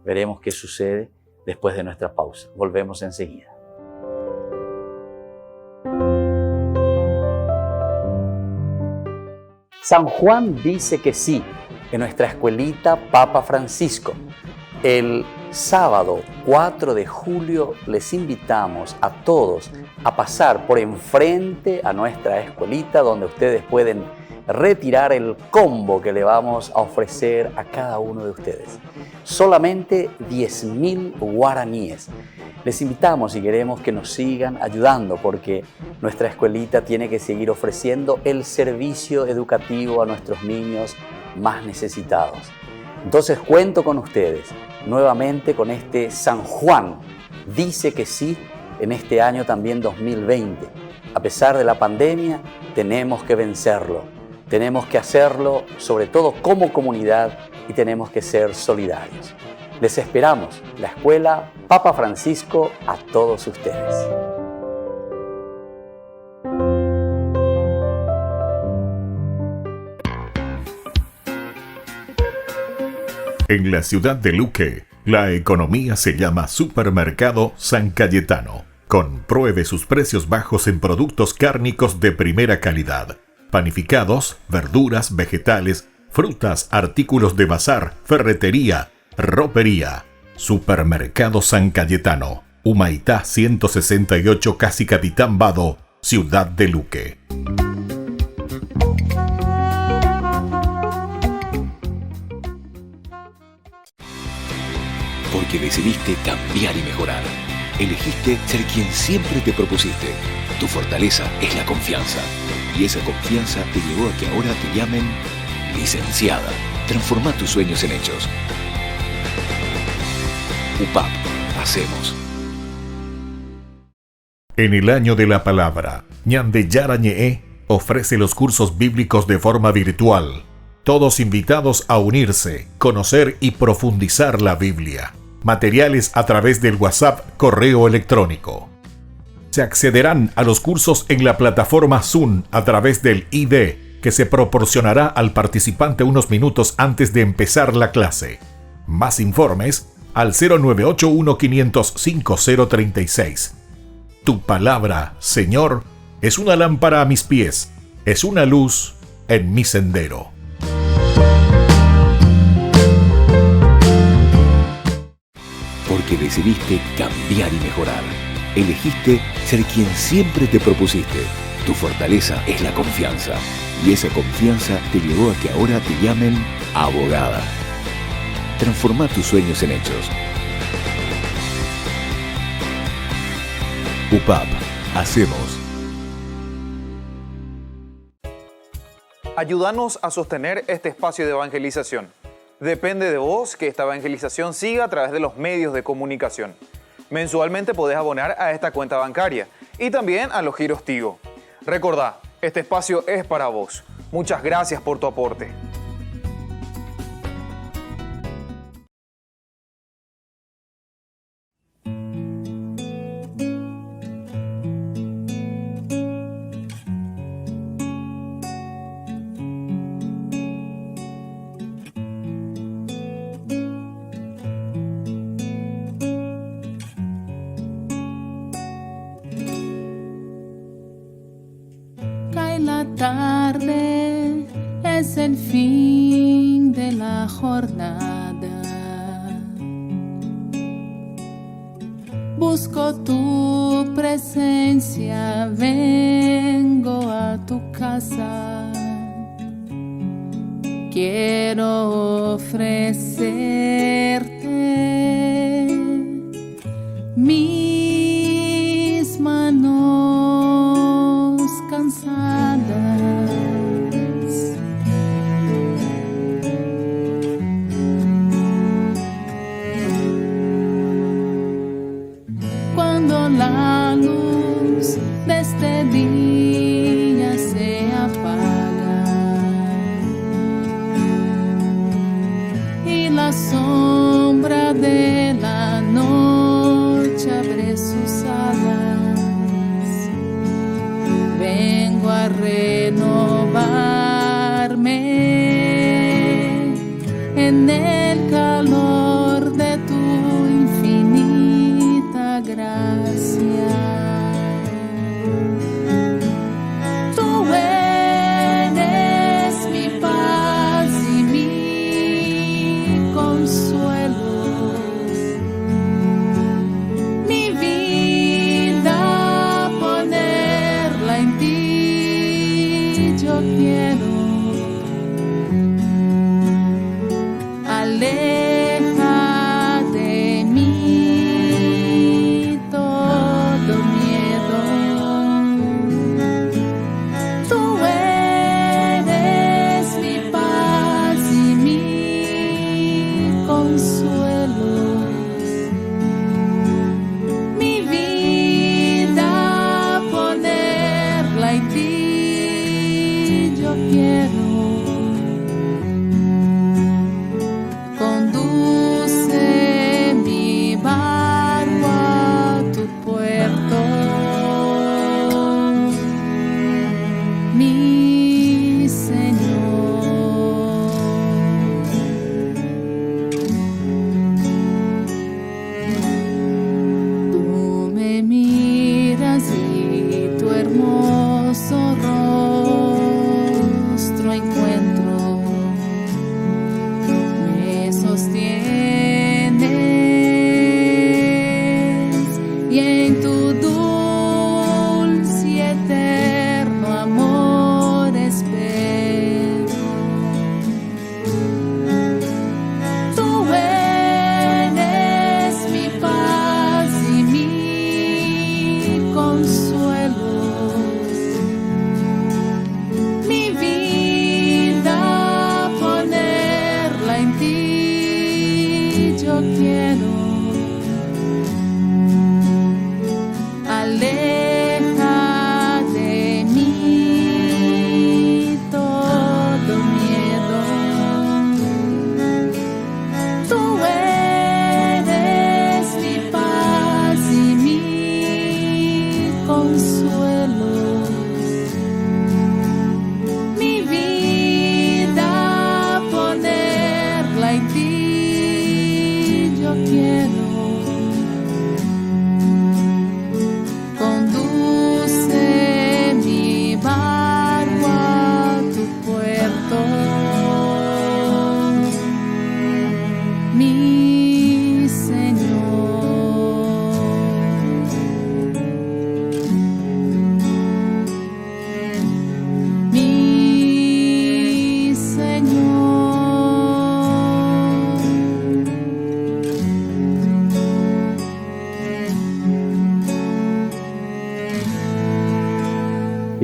[SPEAKER 1] Veremos qué sucede después de nuestra pausa. Volvemos enseguida. San Juan dice que sí, en nuestra escuelita Papa Francisco. El sábado 4 de julio les invitamos a todos a pasar por enfrente a nuestra escuelita, donde ustedes pueden retirar el combo que le vamos a ofrecer a cada uno de ustedes. Solamente 10.000 guaraníes. Les invitamos y queremos que nos sigan ayudando, porque nuestra escuelita tiene que seguir ofreciendo el servicio educativo a nuestros niños más necesitados. Entonces cuento con ustedes nuevamente con este San Juan. Dice que sí en este año también 2020. A pesar de la pandemia, tenemos que vencerlo. Tenemos que hacerlo sobre todo como comunidad y tenemos que ser solidarios. Les esperamos, la Escuela Papa Francisco, a todos ustedes.
[SPEAKER 2] En la ciudad de Luque, la economía se llama Supermercado San Cayetano. Compruebe sus precios bajos en productos cárnicos de primera calidad. Panificados, verduras, vegetales, frutas, artículos de bazar, ferretería, ropería. Supermercado San Cayetano, Humaitá 168, Casi Capitán Vado, ciudad de Luque.
[SPEAKER 7] Porque decidiste cambiar y mejorar. Elegiste ser quien siempre te propusiste. Tu fortaleza es la confianza. Y esa confianza te llevó a que ahora te llamen licenciada. Transforma tus sueños en hechos. UPAP. Hacemos.
[SPEAKER 2] En el año de la palabra, Ñandeyara Ñe'e ofrece los cursos bíblicos de forma virtual. Todos invitados a unirse, conocer y profundizar la Biblia. Materiales a través del WhatsApp, correo electrónico. Se accederán a los cursos en la plataforma Zoom a través del ID, que se proporcionará al participante unos minutos antes de empezar la clase. Más informes al 0981-500-5036. Tu palabra, Señor, es una lámpara a mis pies, es una luz en mi sendero.
[SPEAKER 7] Porque decidiste cambiar y mejorar. Elegiste ser quien siempre te propusiste. Tu fortaleza es la confianza. Y esa confianza te llevó a que ahora te llamen abogada. Transforma tus sueños en hechos. UPAP. Hacemos.
[SPEAKER 9] Ayúdanos a sostener este espacio de evangelización. Depende de vos que esta evangelización siga a través de los medios de comunicación. Mensualmente podés abonar a esta cuenta bancaria y también a los giros Tigo. Recordá, este espacio es para vos. Muchas gracias por tu aporte.
[SPEAKER 8] La tarde es el fin de la jornada. Busco tu presencia, vengo a tu casa. Quiero ofrecerte mis manos cansadas. Cuando la luz de este día se apaga y la sombra de la noche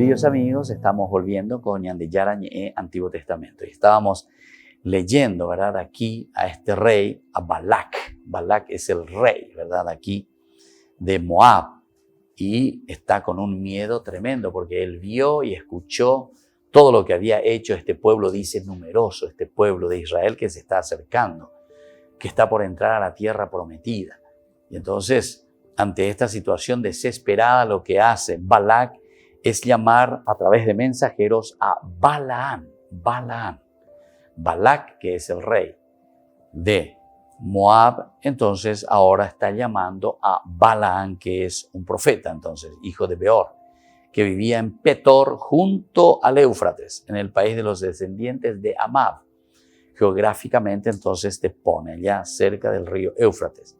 [SPEAKER 1] Queridos amigos, estamos volviendo con Ñandillara Ñe Antiguo Testamento y estábamos leyendo, ¿verdad? Aquí a este rey, a Balac. Balac es el rey, ¿verdad? Aquí de Moab, y está con un miedo tremendo porque él vio y escuchó todo lo que había hecho este pueblo, dice numeroso, este pueblo de Israel que se está acercando, que está por entrar a la tierra prometida. Y entonces, ante esta situación desesperada, lo que hace Balac es llamar a través de mensajeros a Balaam. Balac, que es el rey de Moab, entonces ahora está llamando a Balaam, que es un profeta, entonces, hijo de Beor, que vivía en Petor junto al Éufrates, en el país de los descendientes de Amab. Geográficamente, entonces, te pone ya cerca del río Éufrates.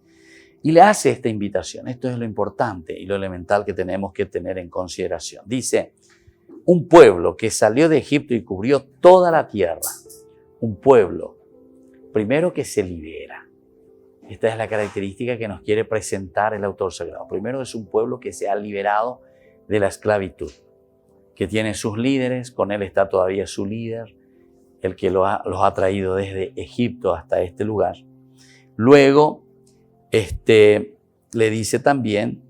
[SPEAKER 1] Y le hace esta invitación. Esto es lo importante y lo elemental que tenemos que tener en consideración. Dice, un pueblo que salió de Egipto y cubrió toda la tierra. Un pueblo, primero, que se libera. Esta es la característica que nos quiere presentar el autor sagrado. Primero, es un pueblo que se ha liberado de la esclavitud, que tiene sus líderes, con él está todavía su líder, el que los ha traído desde Egipto hasta este lugar. Luego, le dice también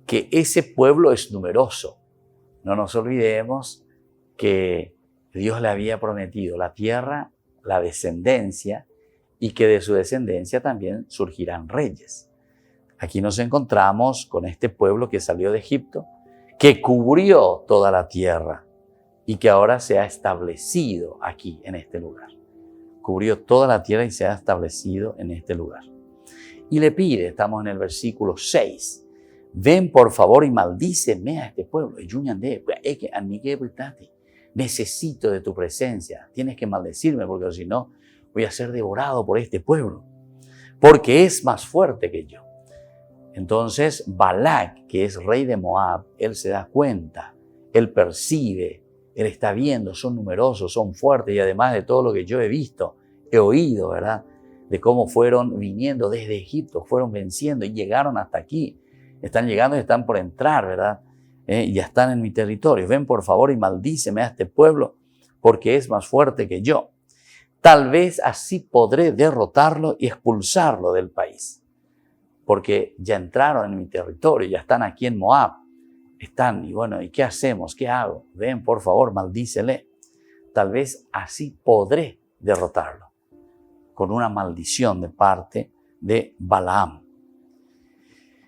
[SPEAKER 1] que ese pueblo es numeroso. No nos olvidemos que Dios le había prometido la tierra, la descendencia, y que de su descendencia también surgirán reyes. Aquí nos encontramos con este pueblo que salió de Egipto, que cubrió toda la tierra y que ahora se ha establecido aquí en este lugar. Cubrió toda la tierra y se ha establecido en este lugar. Y le pide, estamos en el versículo 6, ven por favor y maldíceme a este pueblo. Necesito de tu presencia, tienes que maldecirme porque si no voy a ser devorado por este pueblo, porque es más fuerte que yo. Entonces Balac, que es rey de Moab, él se da cuenta, él percibe, él está viendo, son numerosos, son fuertes y además de todo lo que yo he visto, he oído, ¿verdad? De cómo fueron viniendo desde Egipto, fueron venciendo y llegaron hasta aquí. Están llegando y están por entrar, ¿verdad? Ya están en mi territorio. Ven por favor y maldíceme a este pueblo porque es más fuerte que yo. Tal vez así podré derrotarlo y expulsarlo del país. Porque ya entraron en mi territorio, ya están aquí en Moab. Están, y bueno, ¿y qué hacemos? ¿Qué hago? Ven por favor, maldícele. Tal vez así podré derrotarlo. Con una maldición de parte de Balaam.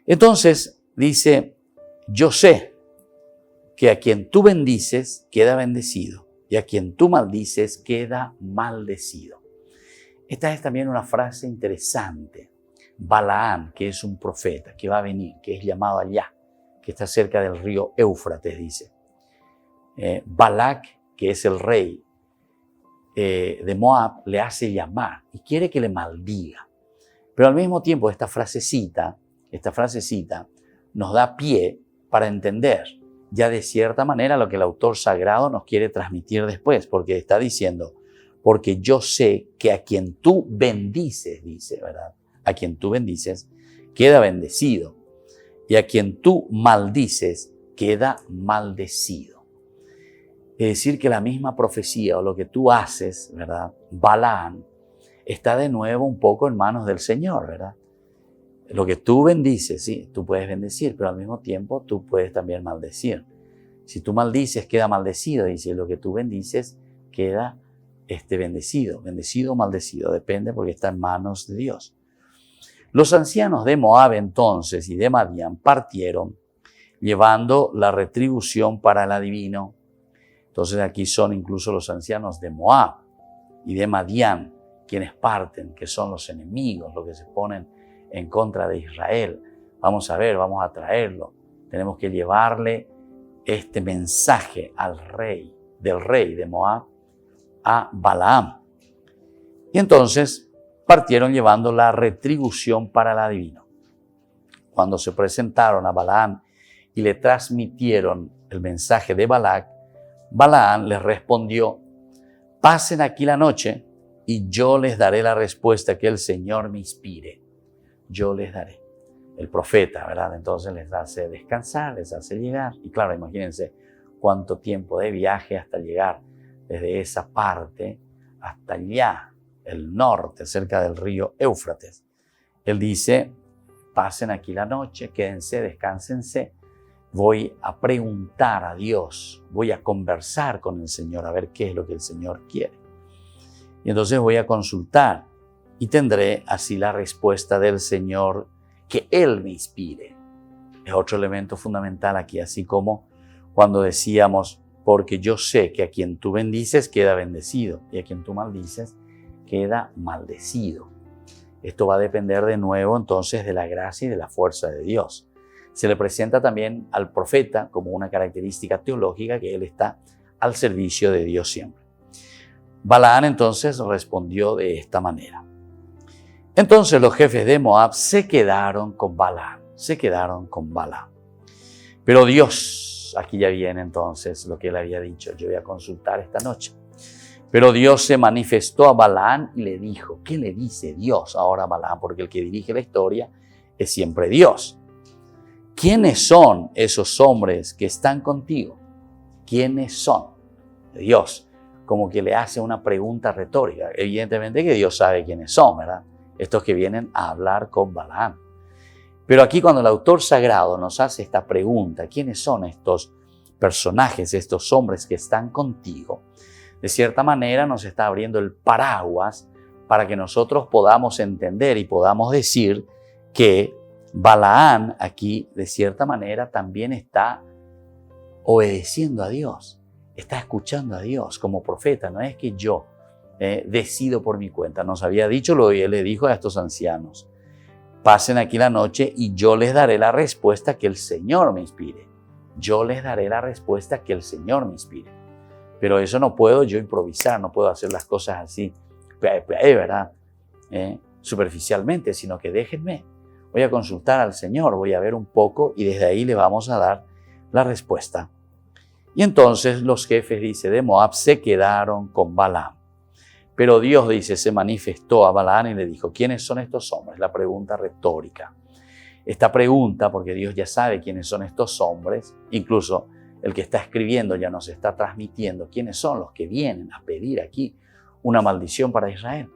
[SPEAKER 1] Entonces dice, yo sé que a quien tú bendices queda bendecido y a quien tú maldices queda maldecido. Esta es también una frase interesante. Balaam, que es un profeta, que va a venir, que es llamado allá, que está cerca del río Éufrates, dice. Balac, que es el rey de Moab, le hace llamar y quiere que le maldiga. Pero al mismo tiempo esta frasecita nos da pie para entender ya de cierta manera lo que el autor sagrado nos quiere transmitir después, porque está diciendo, porque yo sé que a quien tú bendices, dice, ¿verdad? A quien tú bendices queda bendecido y a quien tú maldices queda maldecido. Es decir, que la misma profecía o lo que tú haces, ¿verdad? Balaam, está de nuevo un poco en manos del Señor, ¿verdad? Lo que tú bendices, sí, tú puedes bendecir, pero al mismo tiempo tú puedes también maldecir. Si tú maldices, queda maldecido, dice, lo que tú bendices queda bendecido. Bendecido o maldecido, depende porque está en manos de Dios. Los ancianos de Moab entonces y de Madián partieron llevando la retribución para el adivino. Entonces aquí son incluso los ancianos de Moab y de Madián quienes parten, que son los enemigos, los que se ponen en contra de Israel. Vamos a ver, vamos a traerlo. Tenemos que llevarle este mensaje al rey, del rey de Moab, a Balaam. Y entonces partieron llevando la retribución para el adivino. Cuando se presentaron a Balaam y le transmitieron el mensaje de Balac, Balaam les respondió, pasen aquí la noche y yo les daré la respuesta que el Señor me inspire. Yo les daré. El profeta, ¿verdad? Entonces les hace descansar, les hace llegar. Y claro, imagínense, cuánto tiempo de viaje hasta llegar desde esa parte hasta allá, el norte, cerca del río Éufrates. Él dice, pasen aquí la noche, quédense, descánsense. Voy a preguntar a Dios, voy a conversar con el Señor, a ver qué es lo que el Señor quiere. Y entonces voy a consultar y tendré así la respuesta del Señor que Él me inspire. Es otro elemento fundamental aquí, así como cuando decíamos, porque yo sé que a quien tú bendices queda bendecido y a quien tú maldices queda maldecido. Esto va a depender de nuevo entonces de la gracia y de la fuerza de Dios. Se le presenta también al profeta como una característica teológica que él está al servicio de Dios siempre. Balaán entonces respondió de esta manera. Entonces los jefes de Moab se quedaron con Balaán, Pero Dios, aquí ya viene entonces lo que él había dicho, yo voy a consultar esta noche. Pero Dios se manifestó a Balaán y le dijo, ¿qué le dice Dios ahora a Balaán? Porque el que dirige la historia es siempre Dios. ¿Quiénes son esos hombres que están contigo? ¿Quiénes son? Dios, como que le hace una pregunta retórica. Evidentemente que Dios sabe quiénes son, ¿verdad? Estos que vienen a hablar con Balaán. Pero aquí cuando el autor sagrado nos hace esta pregunta, ¿quiénes son estos personajes, estos hombres que están contigo? De cierta manera nos está abriendo el paraguas para que nosotros podamos entender y podamos decir que Balaán aquí de cierta manera también está obedeciendo a Dios, está escuchando a Dios como profeta. No es que yo decido por mi cuenta. Nos había dicho lo que él le dijo a estos ancianos. Pasen aquí la noche y yo les daré la respuesta que el Señor me inspire. Yo les daré la respuesta que el Señor me inspire. Pero eso no puedo yo improvisar, no puedo hacer las cosas así, ¿verdad? Superficialmente, sino que déjenme. Voy a consultar al Señor, voy a ver un poco y desde ahí le vamos a dar la respuesta. Y entonces los jefes, dice, de Moab se quedaron con Balaam. Pero Dios, dice, se manifestó a Balaam y le dijo, ¿quiénes son estos hombres? La pregunta retórica. Esta pregunta, porque Dios ya sabe quiénes son estos hombres, incluso el que está escribiendo ya nos está transmitiendo quiénes son los que vienen a pedir aquí una maldición para Israel.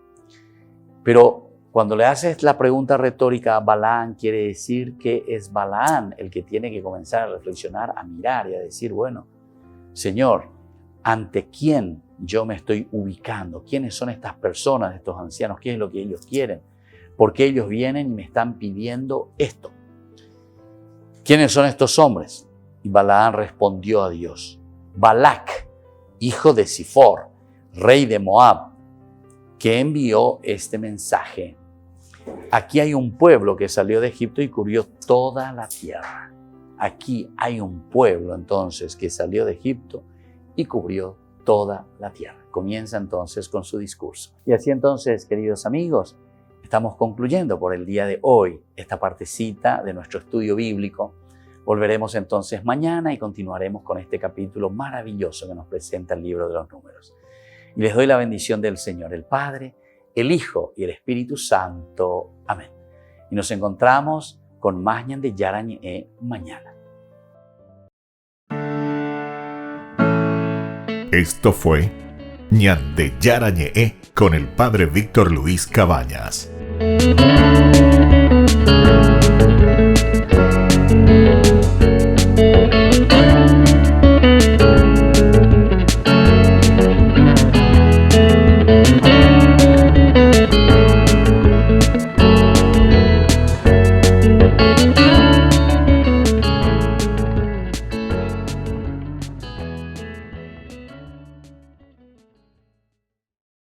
[SPEAKER 1] Pero cuando le haces la pregunta retórica a Balaam, quiere decir que es Balaam el que tiene que comenzar a reflexionar, a mirar y a decir, bueno, Señor, ¿ante quién yo me estoy ubicando? ¿Quiénes son estas personas, estos ancianos? ¿Qué es lo que ellos quieren? ¿Por qué ellos vienen y me están pidiendo esto? ¿Quiénes son estos hombres? Y Balaam respondió a Dios, Balac, hijo de Zifor, rey de Moab, que envió este mensaje. Aquí hay un pueblo que salió de Egipto y cubrió toda la tierra. Aquí hay un pueblo entonces que salió de Egipto y cubrió toda la tierra. Comienza entonces con su discurso. Y así entonces, queridos amigos, estamos concluyendo por el día de hoy esta partecita de nuestro estudio bíblico. Volveremos entonces mañana y continuaremos con este capítulo maravilloso que nos presenta el libro de los Números. Y les doy la bendición del Señor, el Padre, el Hijo y el Espíritu Santo. Amén. Y nos encontramos con más Ñan de Yarañe mañana.
[SPEAKER 2] Esto fue Ñan de Yarañe con el Padre Víctor Luis Cabañas.